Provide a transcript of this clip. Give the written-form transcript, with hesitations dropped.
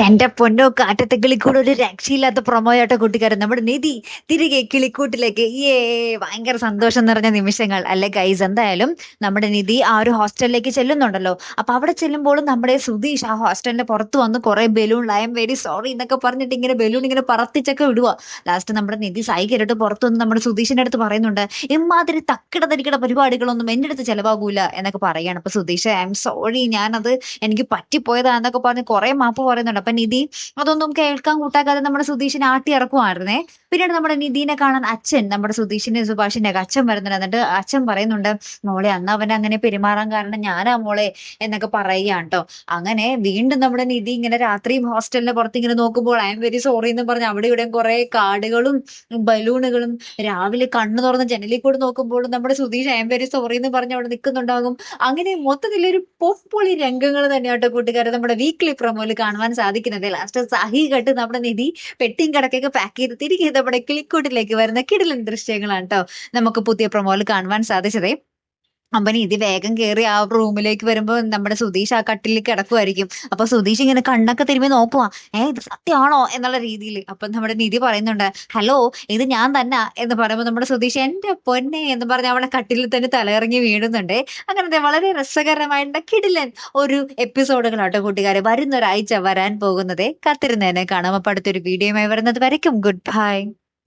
എന്റെ പൊന്നോ, കാറ്റത്തെ കിളിക്കൂട് ഒരു രക്ഷയില്ലാത്ത പ്രൊമോയാട്ടോ കൂട്ടുകാരൻ. നമ്മുടെ നിധി തിരികെ കിളിക്കൂട്ടിലേക്ക്. ഭയങ്കര സന്തോഷം നിറഞ്ഞ നിമിഷങ്ങൾ അല്ലെ ഗൈസ്. എന്തായാലും നമ്മുടെ നിധി ആ ഒരു ഹോസ്റ്റലിലേക്ക് ചെല്ലുന്നുണ്ടല്ലോ. അപ്പൊ അവിടെ ചെല്ലുമ്പോഴും നമ്മുടെ സുധീഷ് ആ ഹോസ്റ്റലിന്റെ പുറത്ത് വന്ന് കുറെ balloon I am very sorry എന്നൊക്കെ പറഞ്ഞിട്ട് ഇങ്ങനെ ബലൂൺ ഇങ്ങനെ പറത്തിച്ചൊക്കെ വിടുക. ലാസ്റ്റ് നമ്മുടെ നിധി സൈ കേട്ടിട്ട് പുറത്തു വന്ന് നമ്മുടെ സുധീഷിന്റെ അടുത്ത് പറയുന്നുണ്ട്, ഇമാതിരി തക്കിട തരികിട പരിപാടികളൊന്നും എന്റെ അടുത്ത് ചെലവാകൂല എന്നൊക്കെ പറയാണ്. അപ്പൊ സുധീഷ് ഐ എം സോറി, ഞാനത് എനിക്ക് പറ്റിപ്പോയതാന്നൊക്കെ പറഞ്ഞ് കുറെ മാപ്പ് പറയുന്നുണ്ട്. അപ്പൊ നിധി അതൊന്നും കേൾക്കാൻ കൂട്ടാക്കാതെ നമ്മുടെ സുധീഷിനെ ആട്ടി ഇറക്കുമായിരുന്നേ. പിന്നീട് നമ്മുടെ നിധീനെ കാണാൻ അച്ഛൻ, നമ്മുടെ സുധീഷിന്റെ സുഭാഷിന്റെ ഒക്കെ അച്ഛൻ വരുന്നുണ്ട്. എന്നിട്ട് അച്ഛൻ പറയുന്നുണ്ട്, മോളെ അന്ന് അവൻ അങ്ങനെ പെരുമാറാൻ കാരണം ഞാനാ മോളെ എന്നൊക്കെ പറയുകയാണ് കേട്ടോ. അങ്ങനെ വീണ്ടും നമ്മുടെ നിധി ഇങ്ങനെ രാത്രിയും ഹോസ്റ്റലിന്റെ പുറത്ത് ഇങ്ങനെ നോക്കുമ്പോൾ ഐ എം വെരി സോറി എന്ന് പറഞ്ഞ് അവിടെ ഇവിടെയും കുറെ കാർഡുകളും ബലൂണുകളും, രാവിലെ കണ്ണു തുറന്ന് ജനലിൽ കൂടെ നോക്കുമ്പോഴും നമ്മുടെ Sudheesh I am very sorry എന്ന് പറഞ്ഞ് അവിടെ നിൽക്കുന്നുണ്ടാകും. അങ്ങനെ മൊത്തത്തിലൊരു പൊളി രംഗങ്ങൾ തന്നെയാട്ടോ കൂട്ടുകാരെ നമ്മുടെ വീക്ക്ലി പ്രൊമോയിൽ കാണുവാൻ സാധിക്കുന്നത്. ലാസ്റ്റ് സഹി കെട്ട് നമ്മുടെ നിധി പെട്ടിയും കിടക്കൊക്കെ പാക്ക് ചെയ്ത് തിരികെ നമ്മുടെ കിളിക്കൂട്ടിലേക്ക് വരുന്ന കിടിലൻ ദൃശ്യങ്ങളാണ് കേട്ടോ നമുക്ക് പുതിയ പ്രൊമോയിൽ കാണുവാൻ സാധിച്ചത്. അപ്പൊ നിധി വേഗം കേറി ആ റൂമിലേക്ക് വരുമ്പോ നമ്മുടെ സുധീഷ് ആ കട്ടിലിൽ കിടക്കുമായിരിക്കും. അപ്പൊ സുധീഷ് ഇങ്ങനെ കണ്ണൊക്കെ തിരുമ്പി നോക്കുവാ, ഇത് സത്യമാണോ എന്നുള്ള രീതിയിൽ. അപ്പൊ നമ്മുടെ നിധി പറയുന്നുണ്ട്, ഹലോ ഇത് ഞാൻ തന്നെ എന്ന് പറയുമ്പോൾ നമ്മുടെ സുധീഷ് എന്റെ പൊന്നെ എന്ന് പറഞ്ഞ് അവളെ കട്ടിലിൽ തന്നെ തലയിറങ്ങി വീഴുന്നുണ്ട്. അങ്ങനത്തെ വളരെ രസകരമായിട്ടുള്ള കിടിലൻ ഒരു എപ്പിസോഡുകളാട്ടോ കൂട്ടുകാരെ വരുന്ന ഒരാഴ്ച വരാൻ പോകുന്നത്. കാത്തിരുന്നേനെ കാണാം. അപ്പൊ അടുത്തൊരു വീഡിയോയുമായി വരുന്നത് വരയ്ക്കും ഗുഡ് ബൈ.